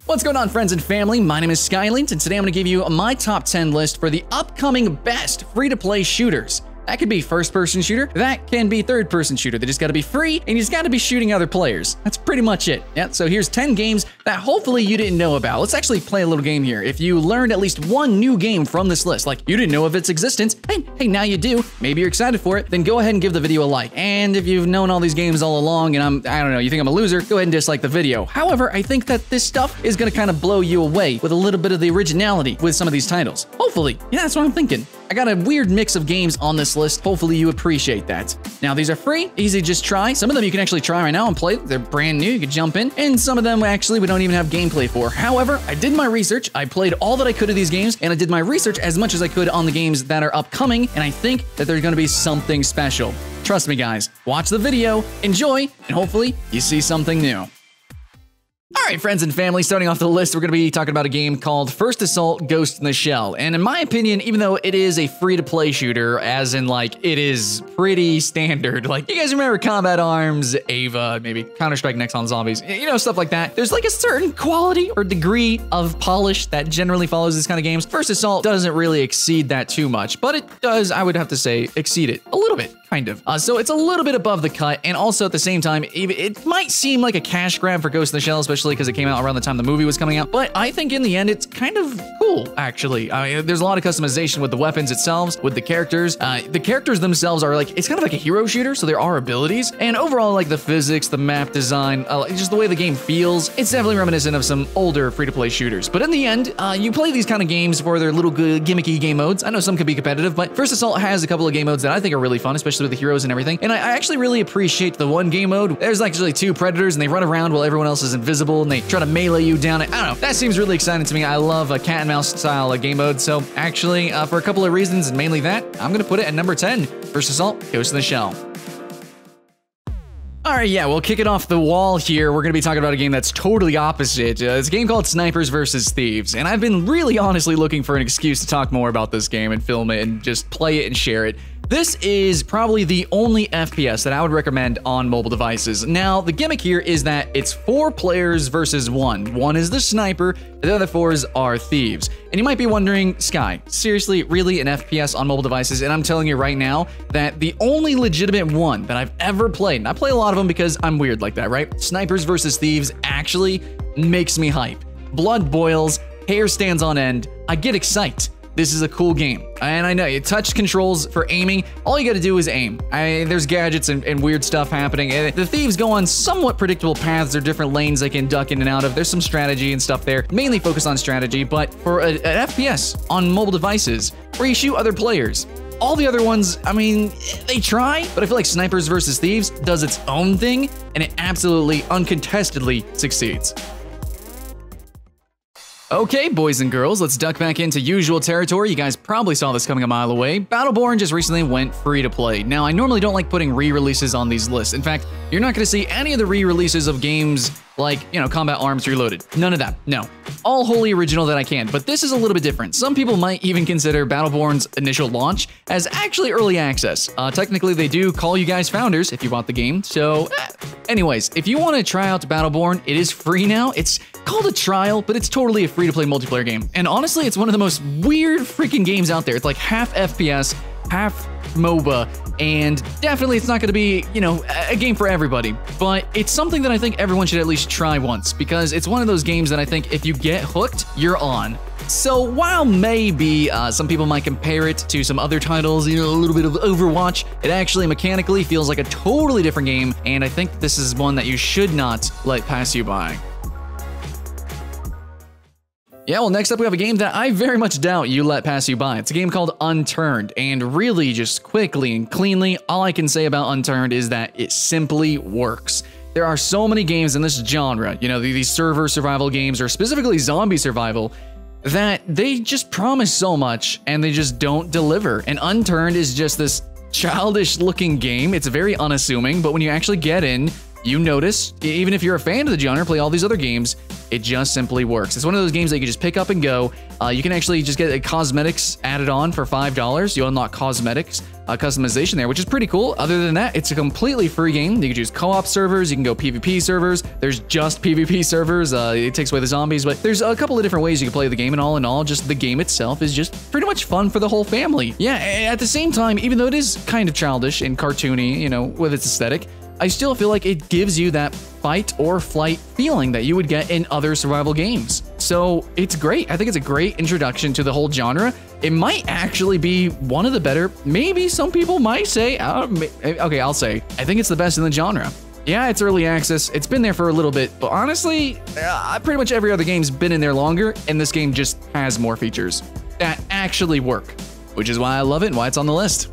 What's going on, friends and family? My name is Skylent, and today I'm going to give you my top 10 list for the upcoming best free-to-play shooters. That could be first-person shooter, that can be third-person shooter. They just got to be free, and you just got to be shooting other players. That's pretty much it. Yeah, so here's 10 games that hopefully you didn't know about. Let's actually play a little game here. If you learned at least one new game from this list, like you didn't know of its existence, hey, now you do, maybe you're excited for it, then go ahead and give the video a like. And if you've known all these games all along and I don't know, you think I'm a loser, go ahead and dislike the video. However, I think that this stuff is going to kind of blow you away with a little bit of the originality with some of these titles. Hopefully. Yeah, that's what I'm thinking. I got a weird mix of games on this list. Hopefully you appreciate that. Now, these are free, easy to just try. Some of them you can actually try right now and play. They're brand new, you can jump in. And some of them actually we don't even have gameplay for. However, I did my research, I played all that I could of these games, and I did my research as much as I could on the games that are upcoming, and I think that there's gonna be something special. Trust me, guys. Watch the video, enjoy, and hopefully you see something new. All right, friends and family, starting off the list, we're going to be talking about a game called First Assault Ghost in the Shell. And in my opinion, even though it is a free-to-play shooter, as in, like, it is pretty standard. Like, you guys remember Combat Arms, Ava, maybe Counter-Strike Next on Zombies, you know, stuff like that. There's, like, a certain quality or degree of polish that generally follows this kind of games. First Assault doesn't really exceed that too much, but it does, I would have to say, exceed it a little bit. Kind of. So it's a little bit above the cut, and also at the same time, it might seem like a cash grab for Ghost in the Shell, especially because it came out around the time the movie was coming out, but I think in the end, it's kind of cool, actually. I mean, there's a lot of customization with the weapons itself, with the characters. The characters themselves are like, it's kind of like a hero shooter, so there are abilities, and overall, like the physics, the map design, just the way the game feels, it's definitely reminiscent of some older free-to-play shooters. But in the end, you play these kind of games for their little good gimmicky game modes. I know some could be competitive, but First Assault has a couple of game modes that I think are really fun, especially with the heroes and everything. And I actually really appreciate the one game mode. There's actually two predators and they run around while everyone else is invisible and they try to melee you down. I don't know. That seems really exciting to me. I love a cat and mouse style game mode. So actually, for a couple of reasons, and mainly that, I'm going to put it at number 10. First Assault Ghost in the Shell. All right, yeah, we'll kick it off the wall here. We're going to be talking about a game that's totally opposite. It's a game called Snipers vs. Thieves, and I've been really honestly looking for an excuse to talk more about this game and film it and just play it and share it. This is probably the only FPS that I would recommend on mobile devices. Now, the gimmick here is that it's 4 players versus 1. One is the sniper, the other 4 are thieves. And you might be wondering, Sky, seriously, really an FPS on mobile devices? And I'm telling you right now that the only legitimate one that I've ever played, and I play a lot of them because I'm weird like that, right? Snipers vs. Thieves actually makes me hype. Blood boils, hair stands on end, I get excited. This is a cool game. And I know, touch controls for aiming, all you gotta do is aim. There's gadgets and weird stuff happening. The thieves go on somewhat predictable paths or different lanes they can duck in and out of. There's some strategy and stuff there, mainly focused on strategy, but for an FPS on mobile devices, where you shoot other players, all the other ones, I mean, they try, but I feel like Snipers vs. Thieves does its own thing, and it absolutely, uncontestedly succeeds. Okay, boys and girls, let's duck back into usual territory. You guys probably saw this coming a mile away. Battleborn just recently went free to play. Now, I normally don't like putting re-releases on these lists. In fact, you're not going to see any of the re-releases of games like, you know, Combat Arms Reloaded. None of that, no. All wholly original that I can, but this is a little bit different. Some people might even consider Battleborn's initial launch as actually early access. Technically, they do call you guys founders if you bought the game, so anyways, if you want to try out Battleborn, it is free now. It's called a trial, but it's totally a free-to-play multiplayer game. And honestly, it's one of the most weird freaking games out there. It's like half FPS, half MOBA, and definitely it's not going to be, you know, a game for everybody, but it's something that I think everyone should at least try once, because it's one of those games that I think if you get hooked, you're on. So while maybe some people might compare it to some other titles, you know, a little bit of Overwatch, it actually mechanically feels like a totally different game, and I think this is one that you should not let pass you by. Yeah, well, next up we have a game that I very much doubt you let pass you by. It's a game called Unturned, and really just quickly and cleanly, all I can say about Unturned is that it simply works. There are so many games in this genre, you know, these server survival games, or specifically zombie survival, that they just promise so much, and they just don't deliver. And Unturned is just this childish-looking game. It's very unassuming, but when you actually get in, you notice, even if you're a fan of the genre, play all these other games, it just simply works. It's one of those games that you can just pick up and go. You can actually just get cosmetics added on for $5. You unlock cosmetics customization there, which is pretty cool. Other than that, it's a completely free game. You can choose co-op servers, you can go PvP servers. There's just PvP servers. It takes away the zombies, but there's a couple of different ways you can play the game, and all in all, just the game itself is just pretty much fun for the whole family. Yeah, at the same time, even though it is kind of childish and cartoony, you know, with its aesthetic, I still feel like it gives you that fight or flight feeling that you would get in other survival games. So it's great. I think it's a great introduction to the whole genre. It might actually be one of the better, maybe some people might say, okay, I'll say, I think it's the best in the genre. Yeah, it's early access. It's been there for a little bit, but honestly, pretty much every other game's been in there longer, and this game just has more features that actually work, which is why I love it and why it's on the list.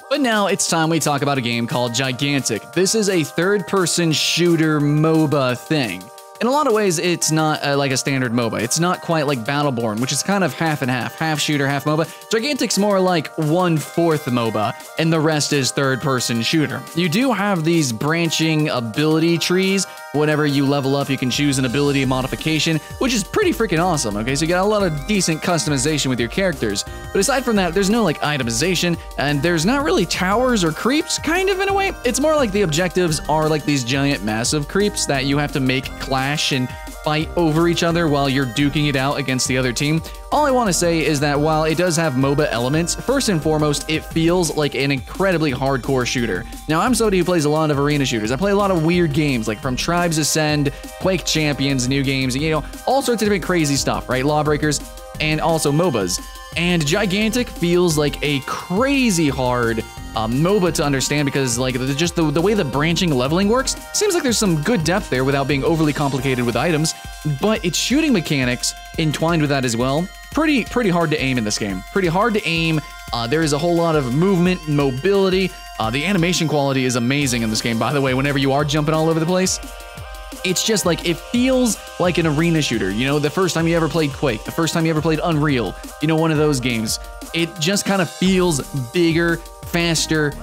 But now it's time we talk about a game called Gigantic. This is a third-person shooter MOBA thing. In a lot of ways, it's not like a standard MOBA. It's not quite like Battleborn, which is kind of half and half shooter, half MOBA. Gigantic's more like 1/4 MOBA, and the rest is third-person shooter. You do have these branching ability trees. Whenever you level up, you can choose an ability modification, which is pretty freaking awesome, okay? So you got a lot of decent customization with your characters. But aside from that, there's no like itemization, and there's not really towers or creeps, kind of in a way. It's more like the objectives are like these giant massive creeps that you have to make clash and fight over each other while you're duking it out against the other team. All I want to say is that while it does have MOBA elements, first and foremost, it feels like an incredibly hardcore shooter. Now, I'm somebody who plays a lot of arena shooters. I play a lot of weird games, like from Tribes Ascend, Quake Champions, new games, you know, all sorts of different crazy stuff, right? Lawbreakers, and also MOBAs. And Gigantic feels like a crazy hard MOBA to understand because like just the way the branching leveling works, seems like there's some good depth there without being overly complicated with items, but its shooting mechanics entwined with that as well. Pretty hard to aim in this game. Pretty hard to aim. There is a whole lot of movement, mobility. The animation quality is amazing in this game, by the way, whenever you are jumping all over the place. It's just like, it feels like an arena shooter. You know, the first time you ever played Quake, the first time you ever played Unreal, you know, one of those games. It just kind of feels bigger, faster,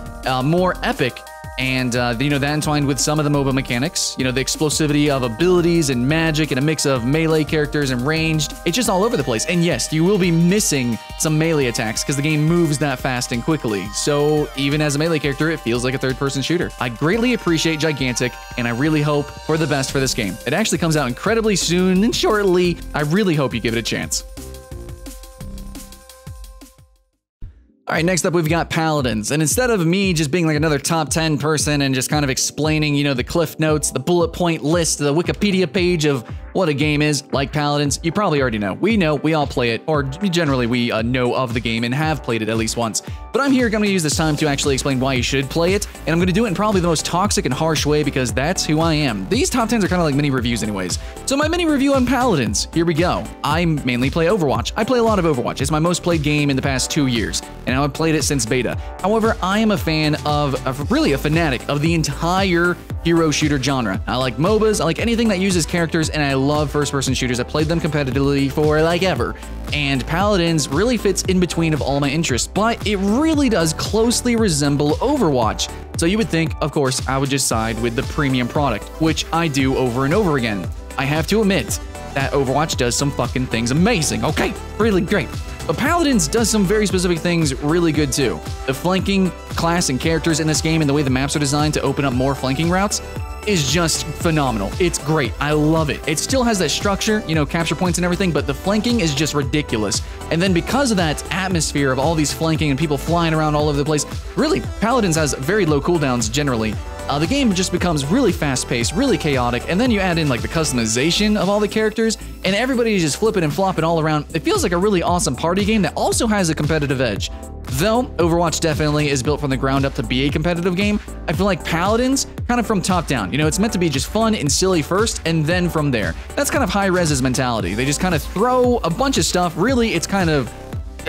more epic. And, you know, that entwined with some of the MOBA mechanics, you know, the explosivity of abilities and magic and a mix of melee characters and ranged. It's just all over the place. And yes, you will be missing some melee attacks because the game moves that fast and quickly. So even as a melee character, it feels like a third-person shooter. I greatly appreciate Gigantic, and I really hope for the best for this game. It actually comes out incredibly soon and shortly. I really hope you give it a chance. All right, next up we've got Paladins, and instead of me just being like another top 10 person and just kind of explaining, you know, the cliff notes, the bullet point list, the Wikipedia page of what a game is, like Paladins, you probably already know. We know, we all play it, or generally we know of the game and have played it at least once. But I'm here going to use this time to actually explain why you should play it, and I'm going to do it in probably the most toxic and harsh way because that's who I am. These top 10s are kind of like mini reviews anyways. So my mini review on Paladins, here we go. I mainly play Overwatch. I play a lot of Overwatch. It's my most played game in the past 2 years, and I've played it since beta. However, I am a fan of really a fanatic of the entire hero shooter genre. I like MOBAs, I like anything that uses characters, and I love first-person shooters. I played them competitively for like ever. And Paladins really fits in between of all my interests, but it really does closely resemble Overwatch. So you would think, of course, I would just side with the premium product, which I do over and over again. I have to admit that Overwatch does some fucking things amazing, okay? Really great. But Paladins does some very specific things really good too. The flanking class and characters in this game and the way the maps are designed to open up more flanking routes is just phenomenal. It's great. I love it. It still has that structure, you know, capture points and everything, but the flanking is just ridiculous. And then because of that atmosphere of all these flanking and people flying around all over the place, really, Paladins has very low cooldowns generally. The game just becomes really fast-paced, really chaotic, and then you add in like the customization of all the characters, and everybody is just flipping and flopping all around. It feels like a really awesome party game that also has a competitive edge. Though Overwatch definitely is built from the ground up to be a competitive game, I feel like Paladins kind of from top down. You know, it's meant to be just fun and silly first, and then from there. That's kind of Hi-Rez's mentality. They just kind of throw a bunch of stuff. Really, it's kind of...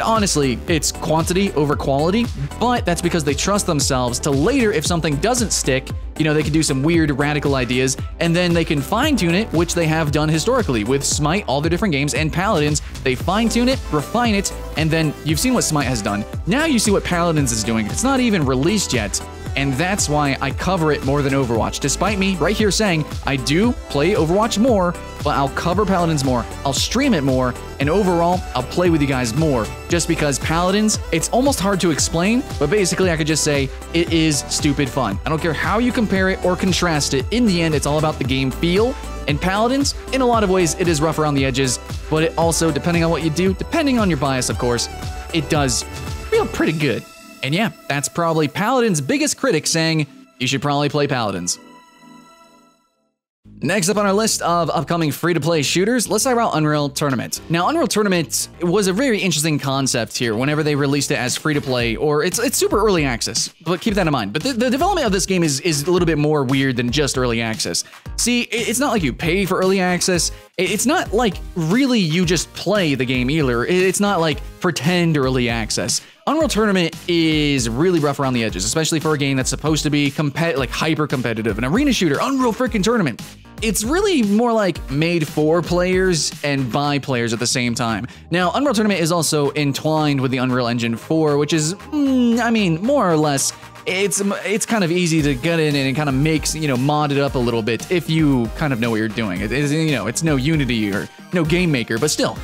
honestly, it's quantity over quality, but that's because they trust themselves to later, if something doesn't stick, you know, they can do some weird radical ideas, and then they can fine-tune it, which they have done historically with Smite, all the different games, and Paladins. They fine-tune it, refine it, and then you've seen what Smite has done. Now you see what Paladins is doing. It's not even released yet, and that's why I cover it more than Overwatch. Despite me right here saying I do play Overwatch more, but I'll cover Paladins more, I'll stream it more, and overall, I'll play with you guys more. Just because Paladins, it's almost hard to explain, but basically I could just say it is stupid fun. I don't care how you compare it or contrast it. In the end, it's all about the game feel. And Paladins, in a lot of ways, it is rough around the edges, but it also, depending on what you do, depending on your bias, of course, it does feel pretty good. And yeah, that's probably Paladin's biggest critic saying you should probably play Paladins. Next up on our list of upcoming free-to-play shooters, let's talk about Unreal Tournament. Now, Unreal Tournament was a very interesting concept here whenever they released it as free-to-play, or it's super early access, but keep that in mind. But the development of this game is a little bit more weird than just early access. See, it's not like you pay for early access. It's not like really you just play the game either. It's not like pretend early access. Unreal Tournament is really rough around the edges, especially for a game that's supposed to be hyper-competitive. An arena shooter, Unreal freaking Tournament. It's really more like made for players and by players at the same time. Now, Unreal Tournament is also entwined with the Unreal Engine 4, which is, I mean, more or less, it's kind of easy to get in and it kind of makes, mod it up a little bit if you kind of know what you're doing. It's no Unity or no Game Maker, but still,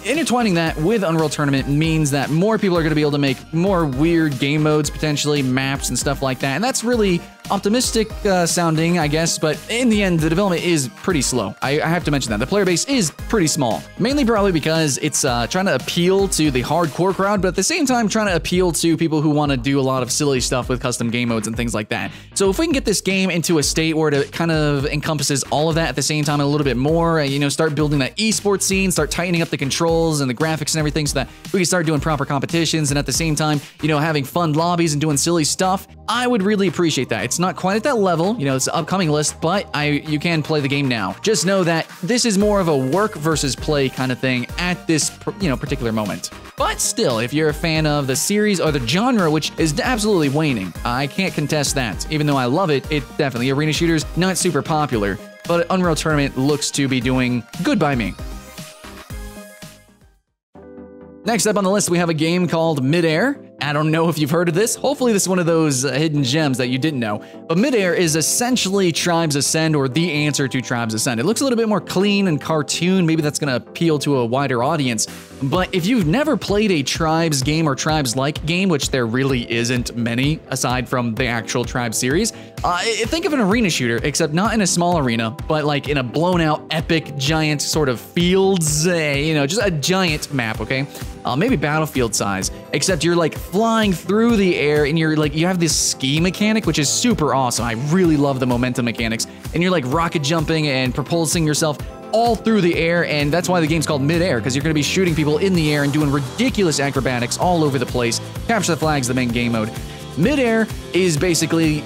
intertwining that with Unreal Tournament means that more people are going to be able to make more weird game modes, potentially maps and stuff like that. And that's really optimistic sounding, I guess, but in the end, the development is pretty slow. I have to mention that. The player base is pretty small, mainly probably because it's trying to appeal to the hardcore crowd, but at the same time, trying to appeal to people who want to do a lot of silly stuff with custom game modes and things like that. So if we can get this game into a state where it kind of encompasses all of that at the same time a little bit more, start building that esports scene, start tightening up the controls and the graphics and everything so that we can start doing proper competitions and at the same time, having fun lobbies and doing silly stuff, I would really appreciate that. It's not quite at that level, it's an upcoming list, but you can play the game now. Just know that this is more of a work versus play kind of thing at this, particular moment. But still, if you're a fan of the series or the genre, which is absolutely waning, I can't contest that. Even though I love it, definitely, arena shooters, not super popular, but Unreal Tournament looks to be doing good by me. Next up on the list, we have a game called MidAir. I don't know if you've heard of this. Hopefully this is one of those hidden gems that you didn't know. But MidAir is essentially Tribes Ascend, or the answer to Tribes Ascend. It looks a little bit more clean and cartoon. Maybe that's going to appeal to a wider audience. But if you've never played a Tribes game or Tribes-like game, which there really isn't many aside from the actual Tribes series, think of an arena shooter, except not in a small arena, but like in a blown-out, epic, giant sort of fields, just a giant map, okay? Maybe battlefield size, except you're like flying through the air and you have this ski mechanic, which is super awesome. I really love the momentum mechanics, and you're like rocket jumping and propulsing yourself all through the air, and that's why the game's called MidAir, because you're going to be shooting people in the air and doing ridiculous acrobatics all over the place. Capture the Flag's the main game mode. MidAir is basically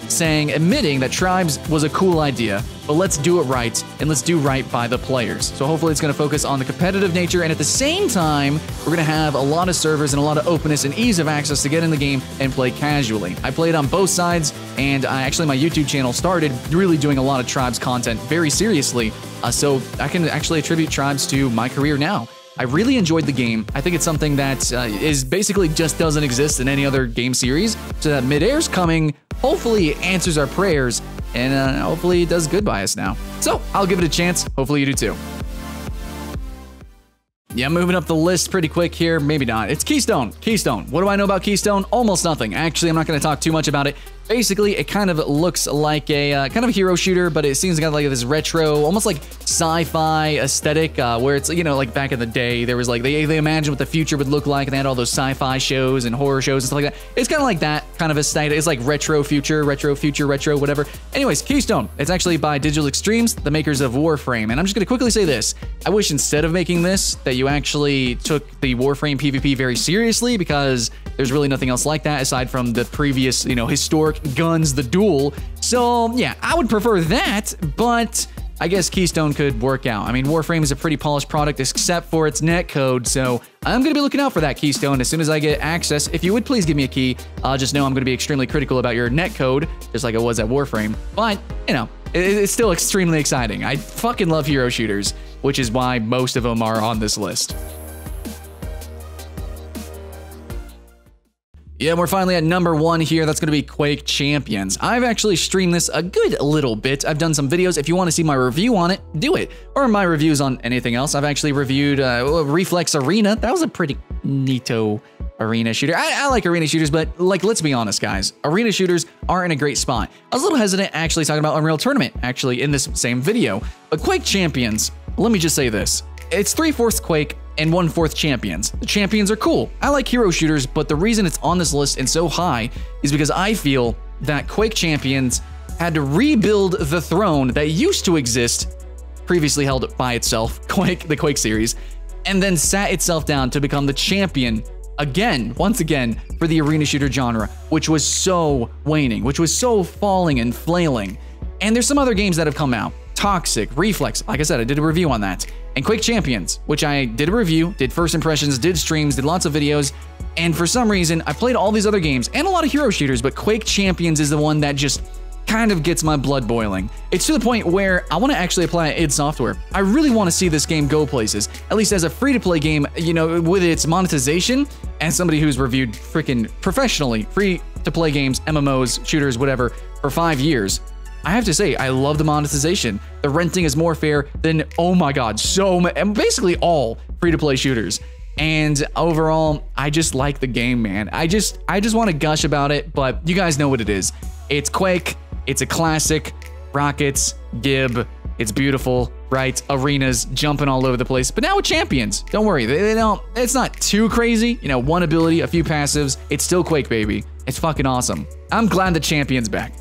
admitting that Tribes was a cool idea, but let's do it right, and let's do right by the players. So hopefully it's going to focus on the competitive nature, and at the same time, we're going to have a lot of servers and a lot of openness and ease of access to get in the game and play casually. I played on both sides, and actually my YouTube channel started really doing a lot of Tribes content very seriously, so I can actually attribute Tribes to my career now. I really enjoyed the game. I think it's something that is basically just doesn't exist in any other game series. So that MidAir's coming, hopefully answers our prayers, and hopefully it does good by us now. So I'll give it a chance. Hopefully you do too. Yeah, moving up the list pretty quick here. Maybe not. It's Keystone. Keystone. What do I know about Keystone? Almost nothing. Actually, I'm not going to talk too much about it. Basically, it kind of looks like a kind of hero shooter, but it seems to got like this retro, almost like sci-fi aesthetic, where it's, like back in the day, there was like, they imagined what the future would look like, and they had all those sci-fi shows and horror shows and stuff like that. It's kind of like that kind of aesthetic. It's like retro future, whatever. Anyways, Keystone. It's actually by Digital Extremes, the makers of Warframe. And I'm just going to quickly say this. I wish instead of making this, that you actually took the Warframe PvP very seriously, because there's really nothing else like that aside from the previous, historic guns, the duel. So yeah, I would prefer that, but I guess Keystone could work out. I mean, Warframe is a pretty polished product except for its netcode, so I'm going to be looking out for that Keystone as soon as I get access. If you would please give me a key, just know I'm going to be extremely critical about your netcode, just like I was at Warframe. But, it's still extremely exciting. I fucking love hero shooters, which is why most of them are on this list. Yeah, we're finally at number 1 here. That's going to be Quake Champions. I've actually streamed this a good little bit. I've done some videos. If you want to see my review on it, do it. Or my reviews on anything else. I've actually reviewed Reflex Arena. That was a pretty neato arena shooter. I like arena shooters, but like, let's be honest, guys. Arena shooters aren't in a great spot. I was a little hesitant actually talking about Unreal Tournament, actually, in this same video. But Quake Champions, let me just say this. It's 3/4 Quake and 1/4 Champions. The Champions are cool. I like hero shooters, but the reason it's on this list and so high is because I feel that Quake Champions had to rebuild the throne that used to exist, previously held by itself, the Quake series, and then sat itself down to become the champion again, once again, for the arena shooter genre, which was so waning, which was so falling and flailing. And there's some other games that have come out. Toxic, Reflex, like I said, I did a review on that. And Quake Champions, which I did a review, did first impressions, did streams, did lots of videos, and for some reason, I played all these other games and a lot of hero shooters, but Quake Champions is the one that just kind of gets my blood boiling. It's to the point where I want to actually apply id Software. I really want to see this game go places, at least as a free-to-play game, you know, with its monetization, as somebody who's reviewed freaking professionally free-to-play games, MMOs, shooters, whatever, for 5 years. I have to say, I love the monetization. The renting is more fair than, oh my god, basically all free-to-play shooters. And overall, I just like the game, man. I just want to gush about it, but you guys know what it is. It's Quake, it's a classic, rockets, gib, it's beautiful, right? Arenas jumping all over the place. But now with Champions, don't worry, they don't, it's not too crazy. You know, one ability, a few passives, it's still Quake, baby. It's fucking awesome. I'm glad the Champion's back.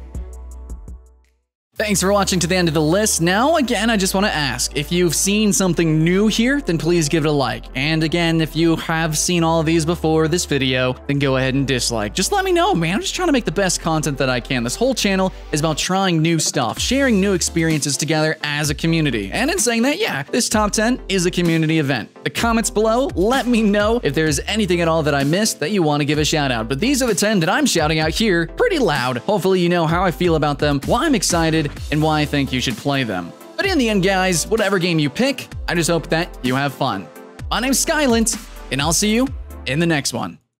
Thanks for watching to the end of the list. Now, again, I just want to ask, if you've seen something new here, then please give it a like. And again, if you have seen all of these before this video, then go ahead and dislike. Just let me know, man. I'm just trying to make the best content that I can. This whole channel is about trying new stuff, sharing new experiences together as a community. And in saying that, yeah, this top 10 is a community event. The comments below, let me know if there's anything at all that I missed that you want to give a shout out. But these are the 10 that I'm shouting out here pretty loud. Hopefully you know how I feel about them, why I'm excited, and why I think you should play them. But in the end, guys, whatever game you pick, I just hope that you have fun. My name's Skylent, and I'll see you in the next one.